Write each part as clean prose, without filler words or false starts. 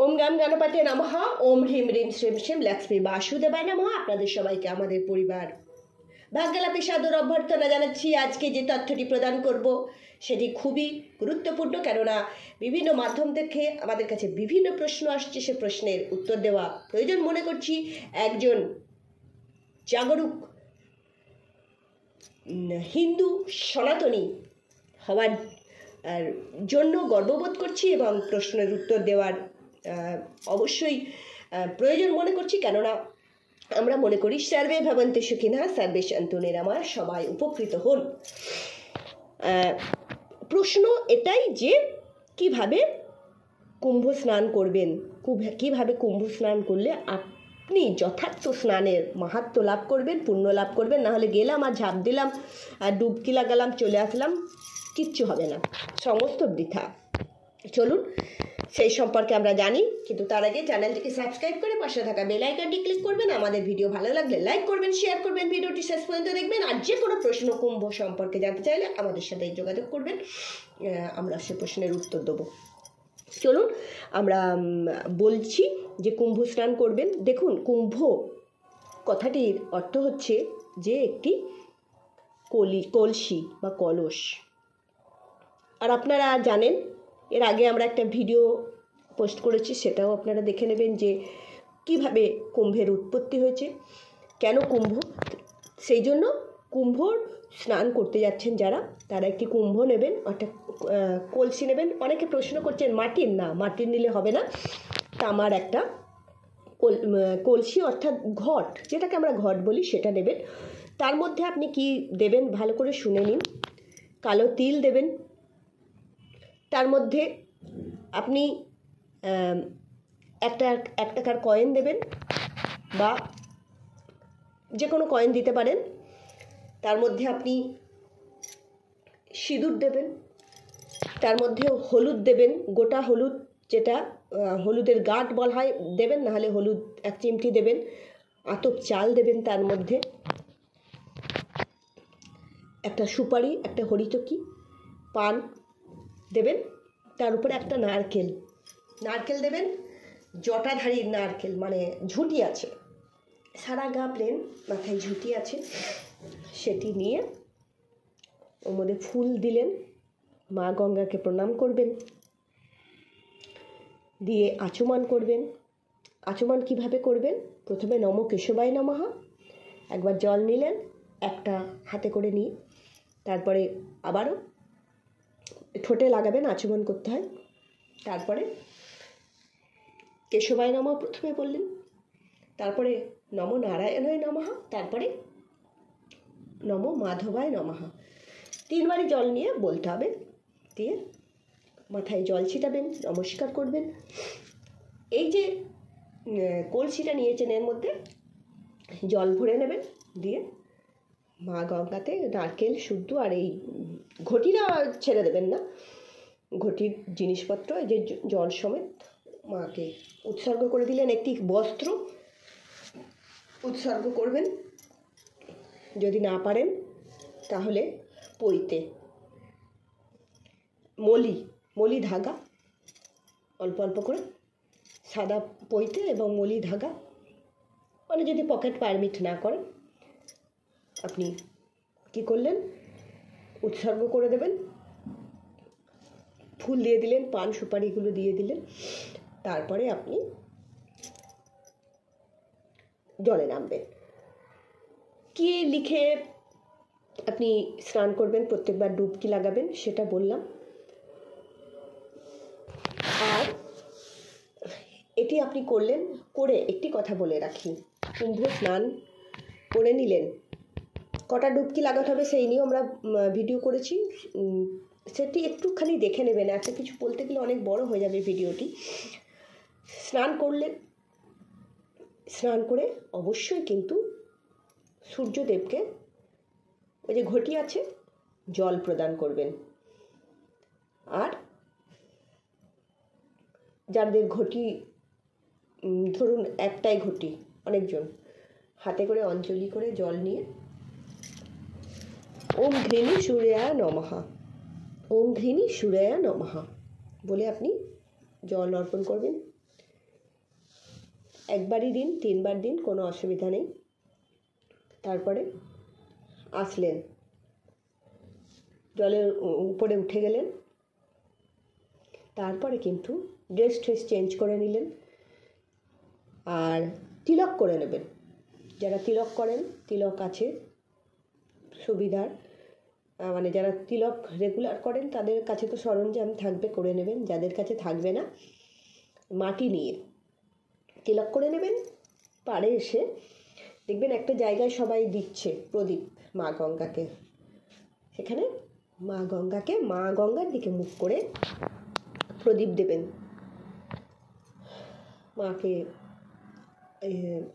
ওম গাম গণপতি নমঃ। ওম হ্রিম হ্রিম শ্রীম শ্রীম লক্ষ্মী বাসুদেবায় নমঃ। আপনাদের সবাইকে আমাদের পরিবার ভাগ্যলাপী সাদর অভ্যর্থনা জানাচ্ছি। আজকে যে তথ্যটি প্রদান করব সেটি খুবই গুরুত্বপূর্ণ, কেননা বিভিন্ন মাধ্যম থেকে আমাদের কাছে বিভিন্ন প্রশ্ন আসছে। সে প্রশ্নের উত্তর দেওয়া প্রয়োজন মনে করছি। একজন জাগরুক হিন্দু সনাতনী হওয়ার জন্য গর্ববোধ করছি এবং প্রশ্নের উত্তর দেওয়ার অবশ্যই প্রয়োজন মনে করছি, কেননা আমরা মনে করি সর্বে ভবন্তু সুখিনঃ সর্বে সন্তু নিরাময়াঃ, সবাই উপকৃত হন। প্রশ্ন এটাই যে কিভাবে কুম্ভ স্নান করবেন, কিভাবে কুম্ভ স্নান করলে আপনি যথার্থ স্নানের মাহাত্ম্য লাভ করবেন, পুণ্য লাভ করবেন। নাহলে গেলাম আর ঝাঁপ দিলাম আর ডুবকি লাগালাম, চলে আসলাম, কিচ্ছু হবে না, সমস্ত বৃথা। চলুন সেই সম্পর্কে আমরা জানি, কিন্তু তার আগে চ্যানেলটিকে সাবস্ক্রাইব করে পাশে থাকা বেল আইকনটি ক্লিক করবেন। আমাদের ভিডিও ভালো লাগলে লাইক করবেন, শেয়ার করবেন, ভিডিওটি শেষ পর্যন্ত দেখবেন। আর যে কোনো প্রশ্ন কুম্ভ সম্পর্কে জানতে চাইলে আমাদের সাথে যোগাযোগ করবেন, আমরা সে প্রশ্নের উত্তর দেবো। চলুন আমরা বলছি যে কুম্ভ স্নান করবেন। দেখুন, কুম্ভ কথাটির অর্থ হচ্ছে যে একটি কলসি বা কলস। আর আপনারা জানেন, এর আগে আমরা একটা ভিডিও পোস্ট করেছি, সেটাও আপনারা দেখে নেবেন যে কিভাবে কুম্ভের উৎপত্তি হয়েছে, কেন কুম্ভ। সেই জন্য কুম্ভ স্নান করতে যাচ্ছেন যারা, তারা একটি কুম্ভ নেবেন, অর্থাৎ কলসি নেবেন। অনেকে প্রশ্ন করছেন মাটির, না মাটির নিলে হবে না, তামার একটা কলসি অর্থাৎ ঘট, যেটাকে আমরা ঘট বলি, সেটা নেবেন। তার মধ্যে আপনি কি দেবেন ভালো করে শুনে নিন। কালো তিল দেবেন, তার মধ্যে আপনি এক টাকার কয়েন দেবেন বা যে কোনো কয়েন দিতে পারেন। তার মধ্যে আপনি সিঁদুর দেবেন, তার মধ্যে হলুদ দেবেন, গোটা হলুদ, যেটা হলুদের গাঁট বলা হয়, দেবেন। নাহলে হলুদ 1 চিমটি দেবেন। আতপ চাল দেবেন, তার মধ্যে একটা সুপারি, একটা হরিচকি, পান দেবেন। তার উপরে একটা নারকেল দেবেন, জটাধারী নারকেল, মানে ঝুঁটি আছে, সারা গা প্লেন, মাথায় ঝুঁটি আছে, সেটি নিয়ে ওর মধ্যে ফুল দিলেন, মা গঙ্গাকে প্রণাম করবেন, দিয়ে আচমন করবেন। আচমন কিভাবে করবেন? প্রথমে নমো কেশবায় নমঃ একবার জল নিলেন, একটা হাতে করে নিয়ে, তারপরে আবারও ঠোঁটে লাগাবেন, আচমন করতে হয়। তারপরে কেশবায় নমঃ প্রথমে বললেন, তারপরে নমো নারায়ণায় নমঃ, তারপরে নমো মাধবায় নমঃ। 3 বারই জল নিয়ে বলতে হবে, দিয়ে মাথায় জল ছিটাবেন, নমস্কার করবেন। এই যে কলসিটা নিয়েছেন, এর মধ্যে জল ভরে নেবেন, দিয়ে মা গঙ্গাতে নারকেল শুদ্ধ আর এই ঘটিটা ছেড়ে দেবেন না, ঘটির জিনিসপত্র এই যে জল সমেত মাকে উৎসর্গ করে দিলেন। একটি বস্ত্র উৎসর্গ করবেন, যদি না পারেন তাহলে পইতে মলি ধাগা, অল্প অল্প করে সাদা পইতে এবং মলি ধাগা, মানে যদি পকেট পারমিট না করেন, আপনি কি করলেন, উৎসর্গ করে দেবেন, ফুল দিয়ে দিলেন, পান সুপারিগুলো দিয়ে দিলেন। তারপরে আপনি জলে নামবেন। কি লিখে আপনি স্নান করবেন, প্রত্যেকবার ডুবকি লাগাবেন, সেটা বললাম। আর এটি আপনি করলেন, করে একটি কথা বলে রাখি, কুম্ভ স্নান করে নিলেন, কটা ডুবকি লাগাতে হবে সেই নিয়েও আমরা ভিডিও করেছি, সেটি একটুখানি দেখে নেবেন। এত কিছু বলতে গেলে অনেক বড় হয়ে যাবে ভিডিওটি। স্নান করলেন, স্নান করে অবশ্যই কিন্তু সূর্যদেবকে ওই যে ঘটি আছে জল প্রদান করবেন। আর যাদের ঘটি, ধরুন একটাই ঘটি, অনেকজন হাতে করে অঞ্জলি করে জল নিয়ে ওম ঘৃণী সূর্যায় নমঃ, ওম ঘৃণী সূর্যায় নমঃ বলে আপনি জল অর্পণ করবেন। একবারই দিন, 3বার দিন, কোনো অসুবিধা নেই। তারপরে আসলেন, জলের উপরে উঠে গেলেন, তারপরে কিন্তু ড্রেস চেঞ্জ করে নিলেন আর তিলক করে নেবেন। যারা তিলক করেন, তিলক আছে সুবিধার, মানে যারা তিলক রেগুলার করেন তাদের কাছে তো সরঞ্জাম থাকবে, করে নেবেন। যাদের কাছে থাকবে না, মাটি নিয়ে তিলক করে নেবেন। পাড়ে এসে দেখবেন একটা জায়গায় সবাই দিচ্ছে প্রদীপ মা গঙ্গাকে, সেখানে মা গঙ্গার দিকে মুখ করে প্রদীপ দেবেন, মাকে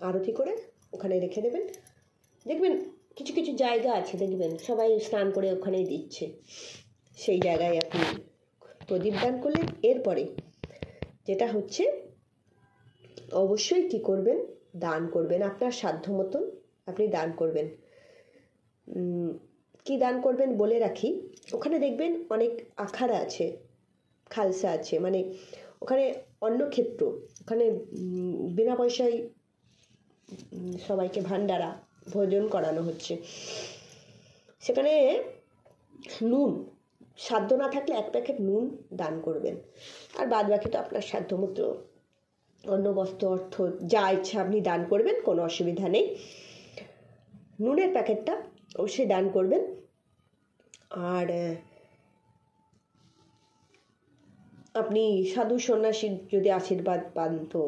আরতি করে ওখানে রেখে দেবেন। দেখবেন কিছু কিছু জায়গা আছে, দেখবেন সবাই স্নান করে ওখানেই দিচ্ছে, সেই জায়গায় আপনি প্রদীপ দান করলেন। এরপরে যেটা হচ্ছে, অবশ্যই কী করবেন, দান করবেন, আপনার সাধ্য মতন আপনি দান করবেন। কি দান করবেন বলে রাখি, ওখানে দেখবেন অনেক আখাড়া আছে, খালসা আছে, মানে ওখানে অন্নক্ষেত্র, ওখানে বিনা পয়সায় সবাইকে ভান্ডারা ভোজন করানো হচ্ছে। সেখানে নুন, সাধ্য না থাকলে 1 প্যাকেট নুন দান করবেন, আর বাদ বাকি তো আপনার সাধ্যমতো অন্ন, বস্ত্র, অর্থ যা ইচ্ছা আপনি দান করবেন, কোনো অসুবিধা নেই। নুনের প্যাকেটটা অবশ্যই দান করবেন। আর আপনি সাধু সন্ন্যাসীর যদি আশীর্বাদ পান তো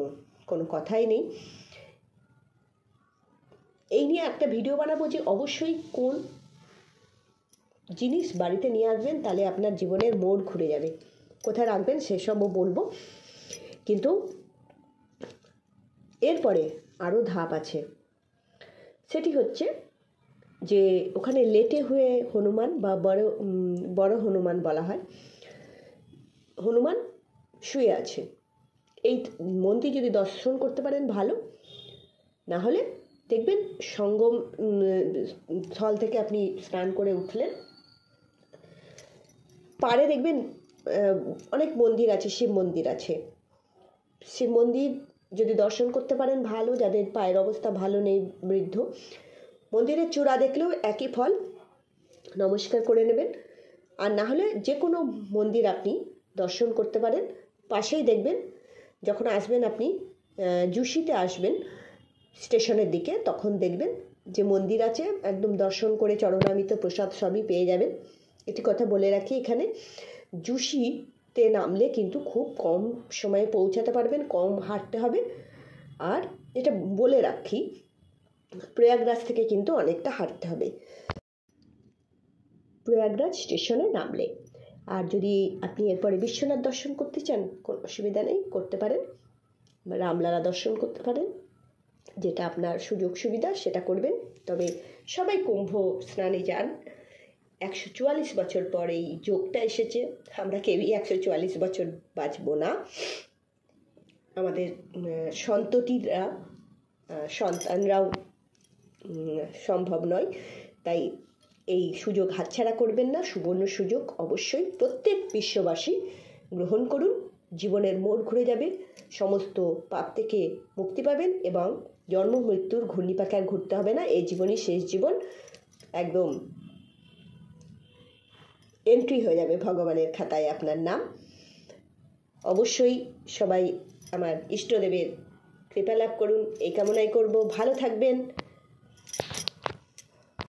কোনো কথাই নেই। এই নিয়ে একটা ভিডিও বানাবো যে অবশ্যই কোন জিনিস বাড়িতে নিয়ে আসবেন, তাহলে আপনার জীবনের মোড় ঘুরে যাবে। কোথায় রাখবেন সেসবও বলবো, কিন্তু এরপরে আরও ধাপ আছে। সেটি হচ্ছে যে ওখানে লেটে হয়ে হনুমান বা বড় হনুমান বলা হয়, হনুমান শুয়ে আছে। এই মন্দির যদি দর্শন করতে পারেন ভালো, না হলে দেখবেন সঙ্গম স্থল থেকে আপনি স্নান করে উঠলেন, পাড়ে দেখবেন অনেক মন্দির আছে, শিব মন্দির আছে। শিব মন্দির যদি দর্শন করতে পারেন ভালো, যাদের পায়ের অবস্থা ভালো নেই, বৃদ্ধ, মন্দিরের চূড়া দেখলেও একই ফল, নমস্কার করে নেবেন। আর না হলে যে কোনো মন্দির আপনি দর্শন করতে পারেন। পাশেই দেখবেন, যখন আসবেন আপনি জুশিতে আসবেন স্টেশনের দিকে, তখন দেখবেন যে মন্দির আছে, একদম দর্শন করে চরণামৃত প্রসাদ সবই পেয়ে যাবেন। এটি কথা বলে রাখি, এখানে জুশিতে নামলে কিন্তু খুব কম সময়ে পৌঁছাতে পারবেন, কম হাঁটতে হবে। আর এটা বলে রাখি, প্রয়াগরাজ থেকে কিন্তু অনেকটা হাঁটতে হবে প্রয়াগরাজ স্টেশনে নামলে। আর যদি আপনি এরপরে বিশ্বনাথ দর্শন করতে চান, কোনো অসুবিধা নেই, করতে পারেন। রামলালা দর্শন করতে পারেন, যেটা আপনার সুযোগ সুবিধা সেটা করবেন। তবে সবাই কুম্ভ স্নানে যান। 144 বছর পর এই যোগটা এসেছে, আমরা কেউই 144 বছর বাঁচব না। আমাদের সন্তানরাও সম্ভব নয়, তাই এই সুযোগ হাতছাড়া করবেন না। সুবর্ণ সুযোগ অবশ্যই প্রত্যেক বিশ্ববাসী গ্রহণ করুন। জীবনের মোড় ঘুরে যাবে, সমস্ত পাপ থেকে মুক্তি পাবেন এবং জন্ম মৃত্যুর ঘূর্ণিপাকে আর ঘুরতে হবে না। এই জীবনই শেষ জীবন, একদম এন্ট্রি হয়ে যাবে ভগবানের খাতায় আপনার নাম। অবশ্যই সবাই আমার ইষ্টদেবের কৃপা লাভ করুন, এই কামনাই করব। ভালো থাকবেন।